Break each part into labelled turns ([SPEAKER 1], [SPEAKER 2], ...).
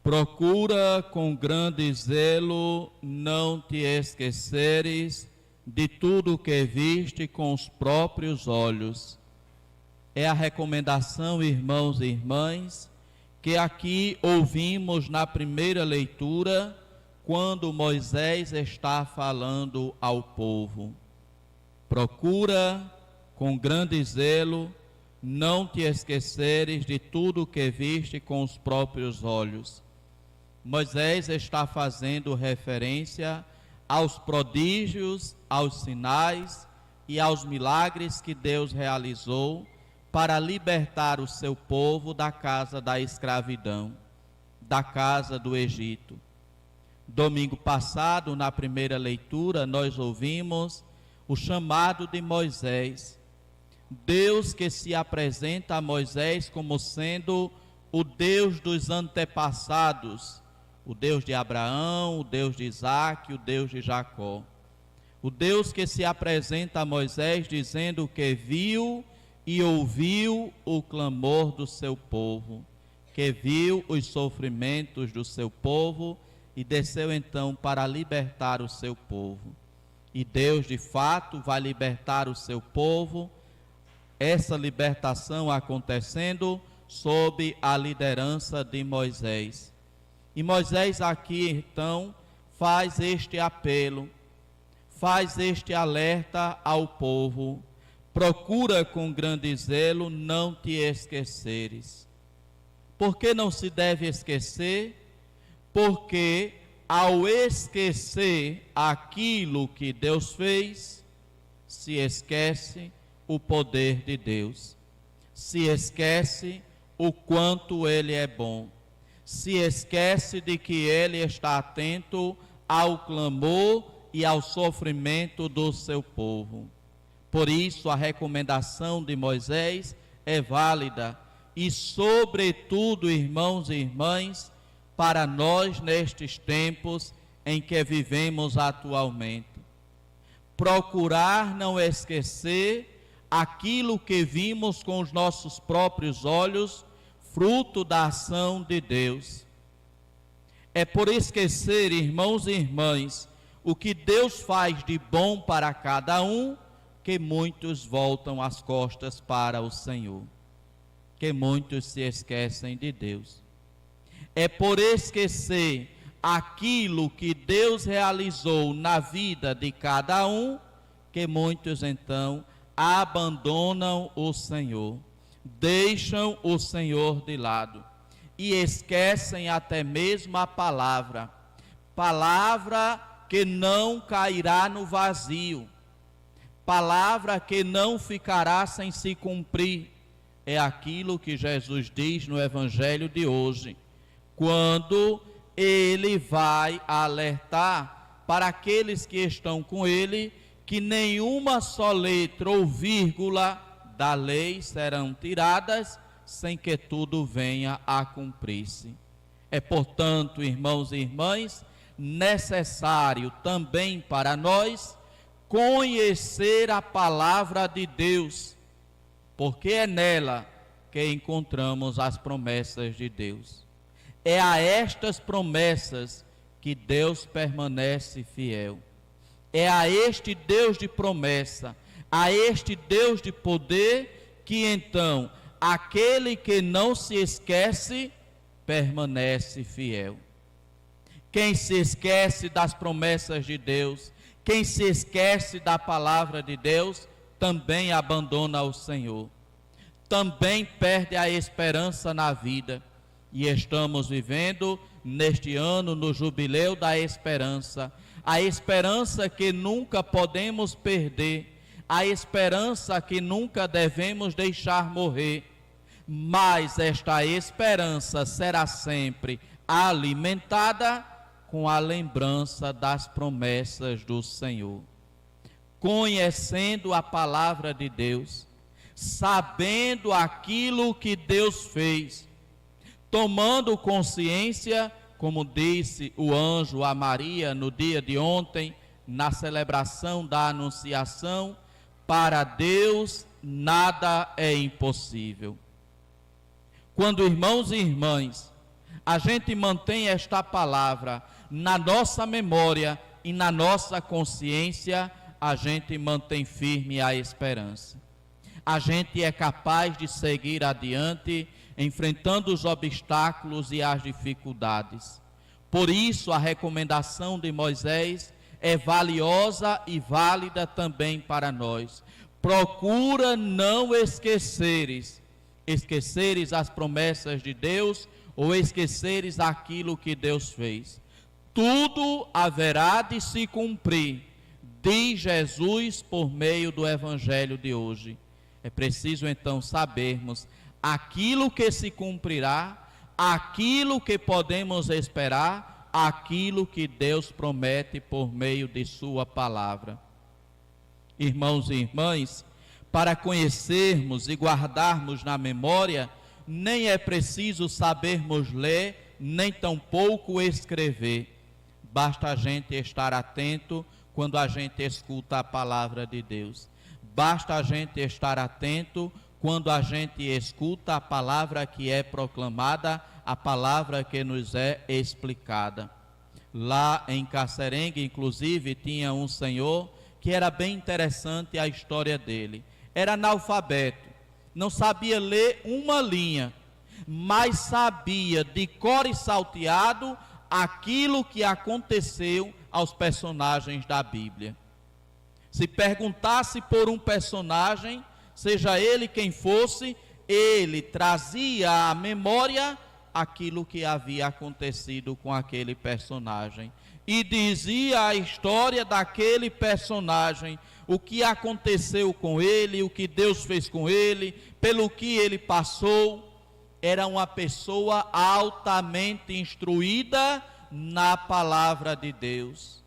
[SPEAKER 1] Procura com grande zelo não te esqueceres de tudo o que viste com os próprios olhos. É a recomendação, irmãos e irmãs, que aqui ouvimos na primeira leitura, quando Moisés está falando ao povo. Procura com grande zelo não te esqueceres de tudo o que viste com os próprios olhos. Moisés está fazendo referência aos prodígios, aos sinais e aos milagres que Deus realizou para libertar o seu povo da casa da escravidão, da casa do Egito. Domingo passado, na primeira leitura, nós ouvimos o chamado de Moisés. Deus que se apresenta a Moisés como sendo o Deus dos antepassados, o Deus de Abraão, o Deus de Isaque, o Deus de Jacó. O Deus que se apresenta a Moisés dizendo que viu e ouviu o clamor do seu povo, que viu os sofrimentos do seu povo e desceu então para libertar o seu povo. E Deus de fato vai libertar o seu povo, essa libertação acontecendo sob a liderança de Moisés. E Moisés aqui então faz este apelo, faz este alerta ao povo: procura com grande zelo não te esqueceres. Por que não se deve esquecer? Porque ao esquecer aquilo que Deus fez, se esquece o poder de Deus, se esquece o quanto Ele é bom, se esquece de que Ele está atento ao clamor e ao sofrimento do seu povo. Por isso a recomendação de Moisés é válida e, sobretudo, irmãos e irmãs, para nós nestes tempos em que vivemos atualmente. Procurar não esquecer aquilo que vimos com os nossos próprios olhos, fruto da ação de Deus. É por esquecer, irmãos e irmãs, o que Deus faz de bom para cada um, que muitos voltam as costas para o Senhor, que muitos se esquecem de Deus. É por esquecer aquilo que Deus realizou na vida de cada um, que muitos então abandonam o Senhor, deixam o Senhor de lado e esquecem até mesmo a palavra que não cairá no vazio, palavra que não ficará sem se cumprir. É aquilo que Jesus diz no Evangelho de hoje, quando Ele vai alertar para aqueles que estão com Ele, que nenhuma só letra ou vírgula da lei serão tiradas, sem que tudo venha a cumprir-se. É, portanto, irmãos e irmãs, necessário também para nós conhecer a palavra de Deus, porque é nela que encontramos as promessas de Deus. É a estas promessas que Deus permanece fiel. É a este Deus de promessa, a este Deus de poder, que então aquele que não se esquece permanece fiel. Quem se esquece das promessas de Deus, quem se esquece da palavra de Deus, também abandona o Senhor, também perde a esperança na vida. E estamos vivendo neste ano no jubileu da esperança, a esperança que nunca podemos perder, a esperança que nunca devemos deixar morrer, mas esta esperança será sempre alimentada com a lembrança das promessas do Senhor. Conhecendo a palavra de Deus, sabendo aquilo que Deus fez, tomando consciência, como disse o anjo a Maria no dia de ontem, na celebração da Anunciação, para Deus nada é impossível. Quando, irmãos e irmãs, a gente mantém esta palavra na nossa memória e na nossa consciência, a gente mantém firme a esperança. A gente é capaz de seguir adiante, enfrentando os obstáculos e as dificuldades. Por isso, a recomendação de Moisés é valiosa e válida também para nós. Procura não esqueceres as promessas de Deus ou esqueceres aquilo que Deus fez. Tudo haverá de se cumprir, diz Jesus por meio do Evangelho de hoje. É preciso então sabermos aquilo que se cumprirá, aquilo que podemos esperar, aquilo que Deus promete por meio de sua palavra. Irmãos e irmãs, para conhecermos e guardarmos na memória, nem é preciso sabermos ler, nem tampouco escrever. Basta a gente estar atento quando a gente escuta a palavra de Deus. Basta a gente estar atento quando a gente escuta a palavra que é proclamada, a palavra que nos é explicada. Lá em Cacerengue, inclusive, tinha um senhor que era bem interessante a história dele. Era analfabeto, não sabia ler uma linha, mas sabia de cor e salteado aquilo que aconteceu aos personagens da Bíblia. Se perguntasse por um personagem, seja ele quem fosse, ele trazia à memória aquilo que havia acontecido com aquele personagem e dizia a história daquele personagem, o que aconteceu com ele, o que Deus fez com ele, pelo que ele passou. Era uma pessoa altamente instruída na palavra de Deus.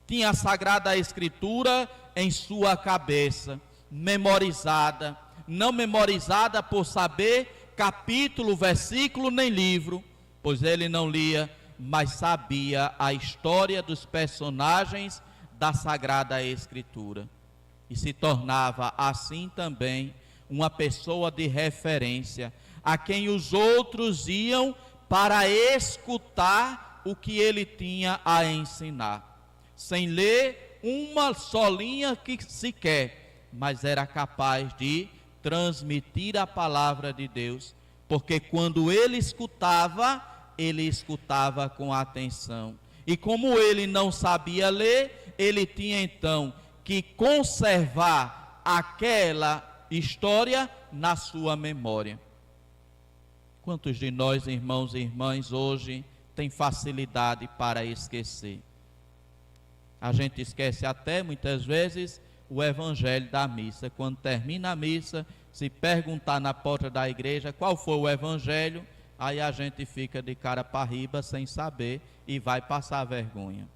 [SPEAKER 1] Tinha a Sagrada Escritura em sua cabeça, memorizada, não memorizada por saber capítulo, versículo nem livro, pois ele não lia, mas sabia a história dos personagens da Sagrada Escritura. E se tornava assim também uma pessoa de referência, a quem os outros iam para escutar o que ele tinha a ensinar, sem ler uma só linha que sequer, mas era capaz de transmitir a palavra de Deus, porque quando ele escutava com atenção. E como ele não sabia ler, ele tinha então que conservar aquela história na sua memória. Quantos de nós, irmãos e irmãs, hoje tem facilidade para esquecer? A gente esquece até muitas vezes o evangelho da missa. Quando termina a missa, se perguntar na porta da igreja qual foi o evangelho, aí a gente fica de cara para riba sem saber e vai passar vergonha.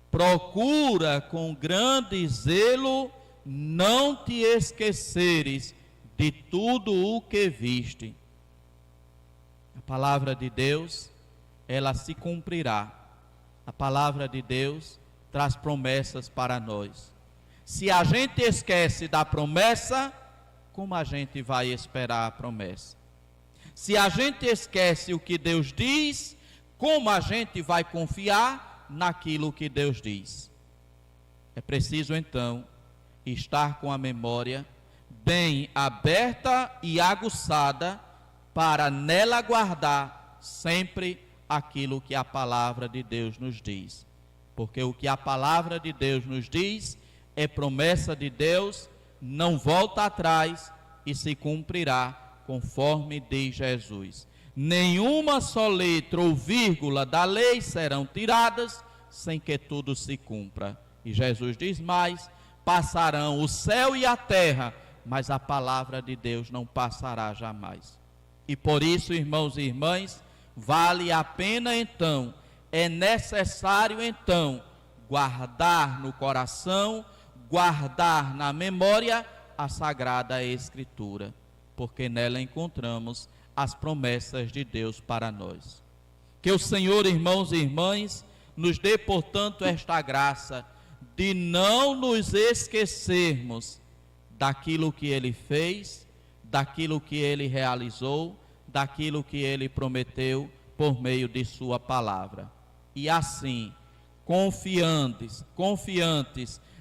[SPEAKER 1] Procura com grande zelo não te esqueceres de tudo o que viste. A palavra de Deus, ela se cumprirá. A palavra de Deus traz promessas para nós. Se a gente esquece da promessa, como a gente vai esperar a promessa? Se a gente esquece o que Deus diz, como a gente vai confiar naquilo que Deus diz? É preciso então estar com a memória bem aberta e aguçada para nela guardar sempre aquilo que a palavra de Deus nos diz. Porque o que a palavra de Deus nos diz é promessa de Deus, não volta atrás e se cumprirá conforme diz Jesus. Nenhuma só letra ou vírgula da lei serão tiradas sem que tudo se cumpra. E Jesus diz mais: passarão o céu e a terra, mas a palavra de Deus não passará jamais. E por isso, irmãos e irmãs, vale a pena então, é necessário então, guardar no coração, guardar na memória a Sagrada Escritura, porque nela encontramos as promessas de Deus para nós. Que o Senhor, irmãos e irmãs, nos dê, portanto, esta graça de não nos esquecermos daquilo que Ele fez, daquilo que Ele realizou, daquilo que ele prometeu por meio de sua palavra. E assim, confiantes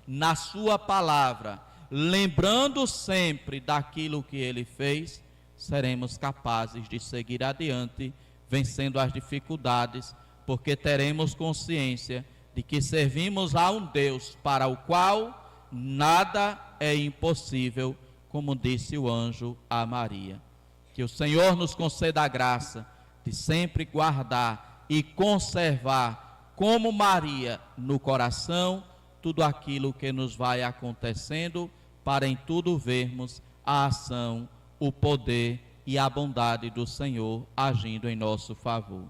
[SPEAKER 1] na sua palavra, lembrando sempre daquilo que ele fez, seremos capazes de seguir adiante, vencendo as dificuldades, porque teremos consciência de que servimos a um Deus para o qual nada é impossível, como disse o anjo a Maria. Que o Senhor nos conceda a graça de sempre guardar e conservar, como Maria, no coração, tudo aquilo que nos vai acontecendo, para em tudo vermos a ação, o poder e a bondade do Senhor agindo em nosso favor.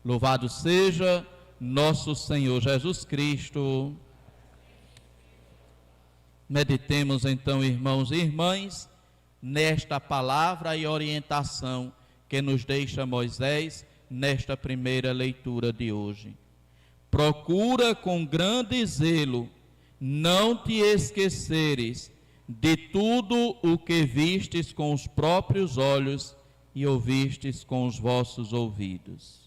[SPEAKER 1] Louvado seja nosso Senhor Jesus Cristo. Meditemos então, irmãos e irmãs, nesta palavra e orientação que nos deixa Moisés nesta primeira leitura de hoje. Procura com grande zelo não te esqueceres de tudo o que vistes com os próprios olhos e ouvistes com os vossos ouvidos.